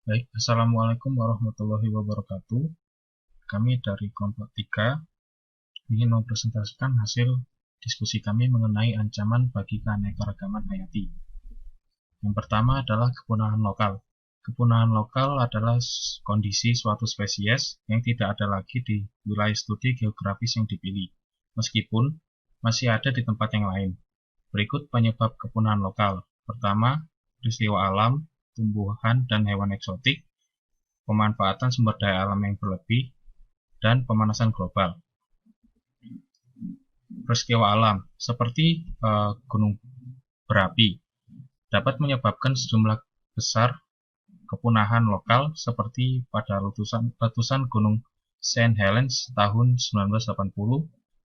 Baik, Assalamualaikum warahmatullahi wabarakatuh. Kami dari kelompok 3 ingin mempresentasikan hasil diskusi kami mengenai ancaman bagi keanekaragaman hayati. Yang pertama adalah kepunahan lokal. Kepunahan lokal adalah kondisi suatu spesies yang tidak ada lagi di wilayah studi geografis yang dipilih, meskipun masih ada di tempat yang lain. Berikut penyebab kepunahan lokal. Pertama, peristiwa alam, tumbuhan dan hewan eksotik, pemanfaatan sumber daya alam yang berlebih, dan pemanasan global. Peristiwa alam seperti gunung berapi dapat menyebabkan sejumlah besar kepunahan lokal seperti pada letusan Gunung Saint Helens tahun 1980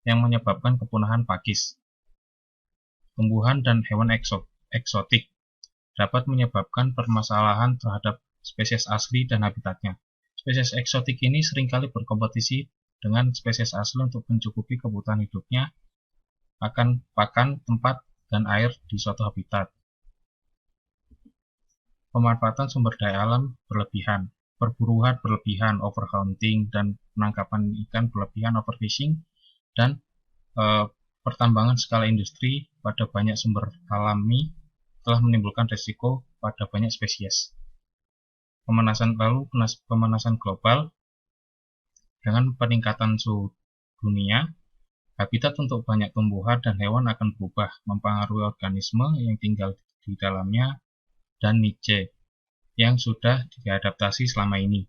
yang menyebabkan kepunahan pakis. Tumbuhan dan hewan eksotik dapat menyebabkan permasalahan terhadap spesies asli dan habitatnya. Spesies eksotik ini seringkali berkompetisi dengan spesies asli untuk mencukupi kebutuhan hidupnya akan pakan, tempat, dan air di suatu habitat. Pemanfaatan sumber daya alam berlebihan, perburuan berlebihan, overhunting, dan penangkapan ikan berlebihan, overfishing, dan pertambangan skala industri pada banyak sumber alami telah menimbulkan risiko pada banyak spesies. Pemanasan global dengan peningkatan suhu dunia, habitat untuk banyak tumbuhan dan hewan akan berubah, mempengaruhi organisme yang tinggal di dalamnya dan niche yang sudah diadaptasi selama ini.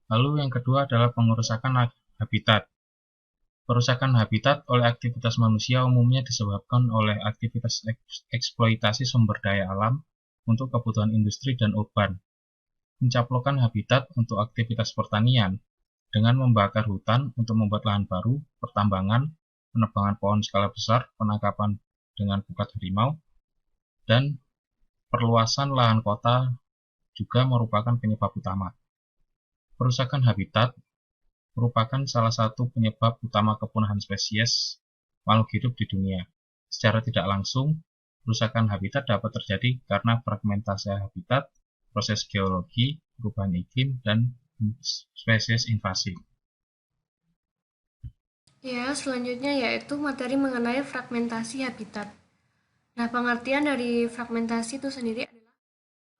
Lalu yang kedua adalah pengerusakan habitat. Perusakan habitat oleh aktivitas manusia umumnya disebabkan oleh aktivitas eksploitasi sumber daya alam untuk kebutuhan industri dan urban. Pencaplokan habitat untuk aktivitas pertanian dengan membakar hutan untuk membuat lahan baru, pertambangan, penebangan pohon skala besar, penangkapan dengan pukat harimau, dan perluasan lahan kota juga merupakan penyebab utama. Perusakan habitat merupakan salah satu penyebab utama kepunahan spesies makhluk hidup di dunia. Secara tidak langsung, perusakan habitat dapat terjadi karena fragmentasi habitat, proses geologi, perubahan iklim, dan spesies invasi. Ya, selanjutnya yaitu materi mengenai fragmentasi habitat. Nah, pengertian dari fragmentasi itu sendiri adalah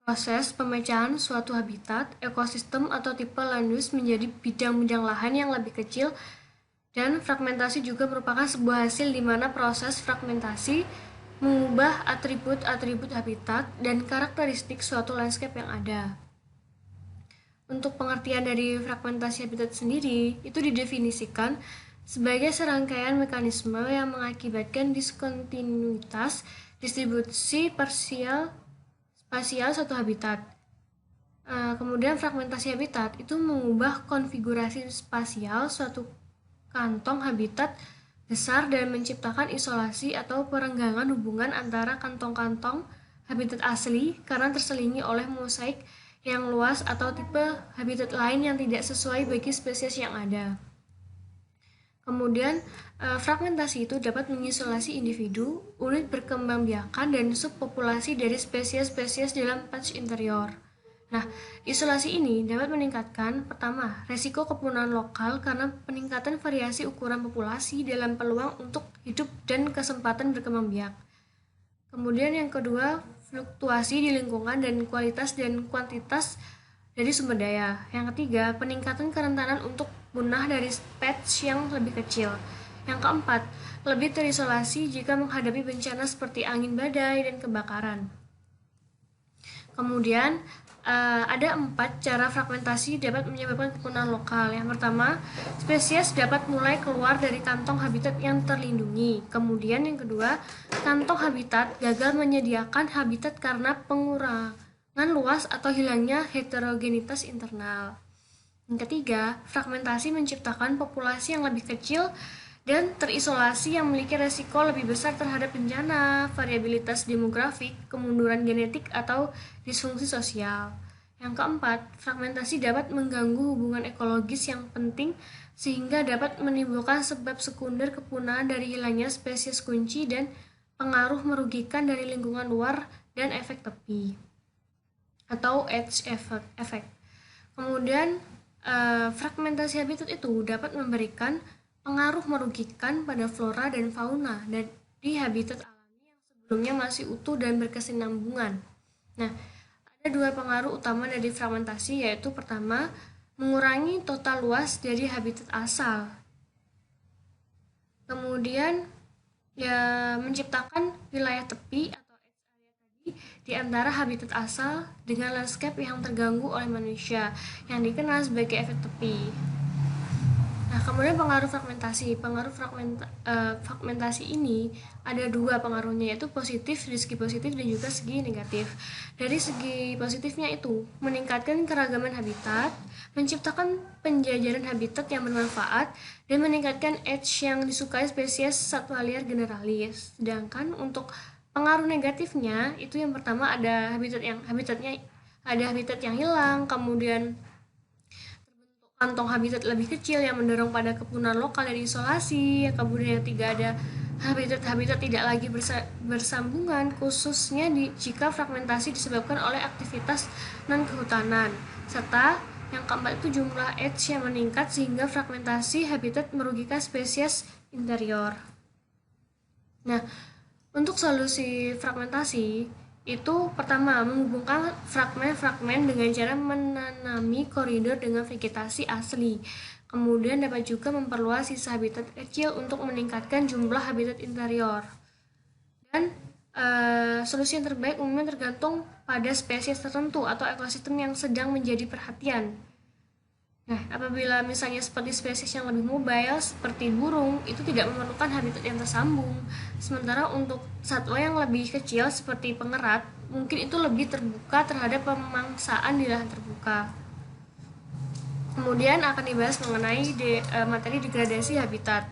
proses pemecahan suatu habitat, ekosistem atau tipe land use menjadi bidang-bidang lahan yang lebih kecil, dan fragmentasi juga merupakan sebuah hasil di mana proses fragmentasi mengubah atribut-atribut habitat dan karakteristik suatu landscape yang ada. Untuk pengertian dari fragmentasi habitat sendiri, itu didefinisikan sebagai serangkaian mekanisme yang mengakibatkan diskontinuitas distribusi parsial spasial suatu habitat. Kemudian fragmentasi habitat itu mengubah konfigurasi spasial suatu kantong habitat besar dan menciptakan isolasi atau perenggangan hubungan antara kantong-kantong habitat asli karena terselingi oleh mosaik yang luas atau tipe habitat lain yang tidak sesuai bagi spesies yang ada. Kemudian, fragmentasi itu dapat mengisolasi individu, unit berkembangbiakan, dan subpopulasi dari spesies-spesies dalam patch interior. Nah, isolasi ini dapat meningkatkan, pertama, resiko kepunahan lokal karena peningkatan variasi ukuran populasi dalam peluang untuk hidup dan kesempatan berkembang biak. Kemudian yang kedua, fluktuasi di lingkungan dan kualitas dan kuantitas dari sumber daya. Yang ketiga, peningkatan kerentanan untuk punah dari patch yang lebih kecil. Yang keempat, lebih terisolasi jika menghadapi bencana seperti angin badai dan kebakaran. Kemudian, ada 4 cara fragmentasi dapat menyebabkan kepunahan lokal. Yang pertama, spesies dapat mulai keluar dari kantong habitat yang terlindungi. Kemudian yang kedua, kantong habitat gagal menyediakan habitat karena pengurangan luas atau hilangnya heterogenitas internal. Yang ketiga, fragmentasi menciptakan populasi yang lebih kecil dan terisolasi yang memiliki resiko lebih besar terhadap bencana, variabilitas demografik, kemunduran genetik, atau disfungsi sosial. Yang keempat, fragmentasi dapat mengganggu hubungan ekologis yang penting sehingga dapat menimbulkan sebab sekunder kepunahan dari hilangnya spesies kunci dan pengaruh merugikan dari lingkungan luar dan efek tepi. atau edge effect. Kemudian fragmentasi habitat itu dapat memberikan pengaruh merugikan pada flora dan fauna di habitat alami yang sebelumnya masih utuh dan berkesinambungan. Nah, ada dua pengaruh utama dari fragmentasi, yaitu pertama, mengurangi total luas dari habitat asal. Kemudian ya menciptakan wilayah tepi atau edge area tadi di antara habitat asal dengan landscape yang terganggu oleh manusia yang dikenal sebagai efek tepi. Nah, kemudian pengaruh fragmentasi. Fragmentasi ini ada dua pengaruhnya, yaitu positif, dari segi positif dan juga segi negatif. Dari segi positifnya itu meningkatkan keragaman habitat, menciptakan penjajaran habitat yang bermanfaat, dan meningkatkan edge yang disukai spesies satwa liar generalis. Sedangkan untuk pengaruh negatifnya itu yang pertama ada habitat yang hilang, kemudian kantong habitat lebih kecil yang mendorong pada kepunahan lokal dan isolasi. Kemudian yang ketiga ada habitat-habitat tidak lagi bersambungan, khususnya jika fragmentasi disebabkan oleh aktivitas non-kehutanan. Serta yang keempat itu jumlah edge yang meningkat sehingga fragmentasi habitat merugikan spesies interior. Nah, untuk solusi fragmentasi itu pertama menghubungkan fragmen-fragmen dengan cara menanami koridor dengan vegetasi asli. Kemudian dapat juga memperluas sisa habitat kecil untuk meningkatkan jumlah habitat interior. Dan solusi yang terbaik umumnya tergantung pada spesies tertentu atau ekosistem yang sedang menjadi perhatian. Nah, apabila misalnya seperti spesies yang lebih mobile seperti burung, itu tidak memerlukan habitat yang tersambung. Sementara untuk satwa yang lebih kecil seperti pengerat, mungkin itu lebih terbuka terhadap pemangsaan di lahan terbuka. Kemudian akan dibahas mengenai materi degradasi habitat.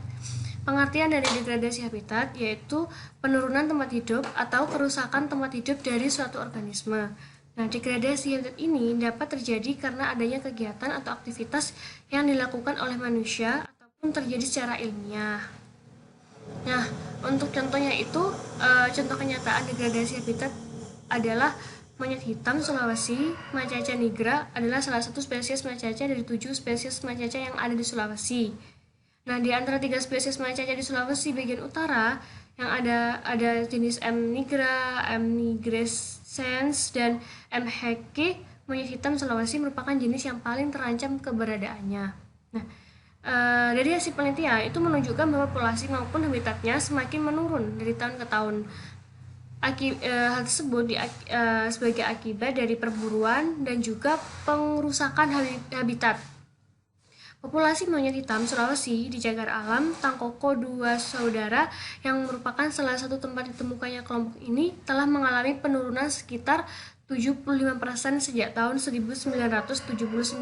Pengertian dari degradasi habitat yaitu penurunan tempat hidup atau kerusakan tempat hidup dari suatu organisme. Nah, degradasi habitat ini dapat terjadi karena adanya kegiatan atau aktivitas yang dilakukan oleh manusia ataupun terjadi secara ilmiah. Nah, untuk contohnya itu, contoh kenyataan degradasi habitat adalah monyet hitam Sulawesi. Macaca nigra adalah salah satu spesies macaca dari 7 spesies macaca yang ada di Sulawesi. Nah, di antara 3 spesies macaca di Sulawesi bagian utara yang ada jenis M. nigra, M. nigrescens, dan M. hecke. Monyet hitam Sulawesi merupakan jenis yang paling terancam keberadaannya. Nah, dari hasil penelitian itu menunjukkan bahwa populasi maupun habitatnya semakin menurun dari tahun ke tahun. Hal tersebut sebagai akibat dari perburuan dan juga pengerusakan habitat. Populasi monyet hitam Sulawesi di Cagar Alam Tangkoko Dua Saudara yang merupakan salah satu tempat ditemukannya kelompok ini telah mengalami penurunan sekitar 75% sejak tahun 1979.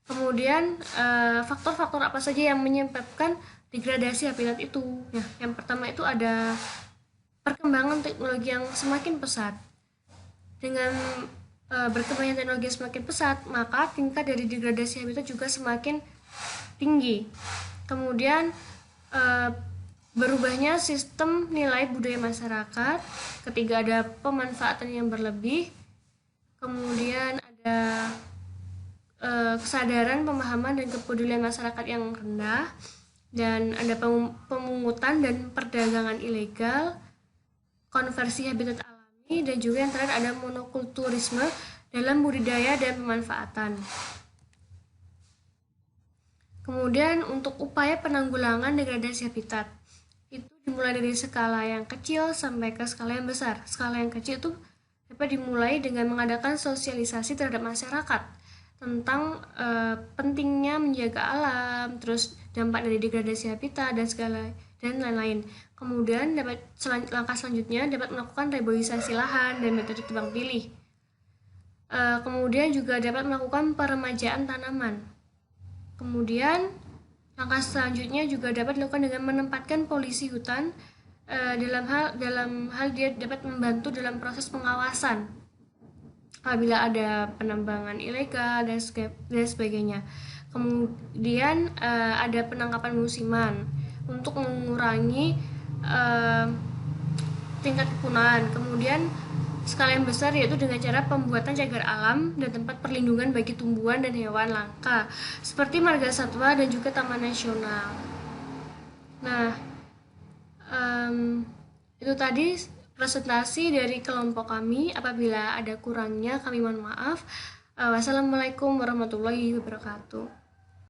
Kemudian faktor-faktor apa saja yang menyebabkan degradasi habitat itu? Nah, yang pertama itu ada perkembangan teknologi yang semakin pesat. Dengan berkembangnya teknologi yang semakin pesat, maka tingkat dari degradasi habitat juga semakin tinggi. Kemudian berubahnya sistem nilai budaya masyarakat. Ketiga, ada pemanfaatan yang berlebih. Kemudian ada kesadaran, pemahaman, dan kepedulian masyarakat yang rendah. Dan ada pemungutan dan perdagangan ilegal, konversi habitat alami, dan juga yang terakhir ada monokulturisme dalam budidaya dan pemanfaatan. Kemudian untuk upaya penanggulangan degradasi habitat itu dimulai dari skala yang kecil sampai ke skala yang besar. Skala yang kecil itu dapat dimulai dengan mengadakan sosialisasi terhadap masyarakat tentang pentingnya menjaga alam, terus dampak dari degradasi habitat dan lain-lain. Kemudian langkah selanjutnya dapat melakukan reboisasi lahan dan metode tebang pilih. Kemudian juga dapat melakukan peremajaan tanaman. Kemudian langkah selanjutnya juga dapat dilakukan dengan menempatkan polisi hutan dalam hal dia dapat membantu dalam proses pengawasan apabila ada penambangan ilegal dan sebagainya. Kemudian ada penangkapan musiman untuk mengurangi tingkat kepunahan. Kemudian skala yang besar, yaitu dengan cara pembuatan cagar alam dan tempat perlindungan bagi tumbuhan dan hewan langka seperti marga satwa dan juga taman nasional. Nah, itu tadi presentasi dari kelompok kami. Apabila ada kurangnya kami mohon maaf. Wassalamualaikum warahmatullahi wabarakatuh.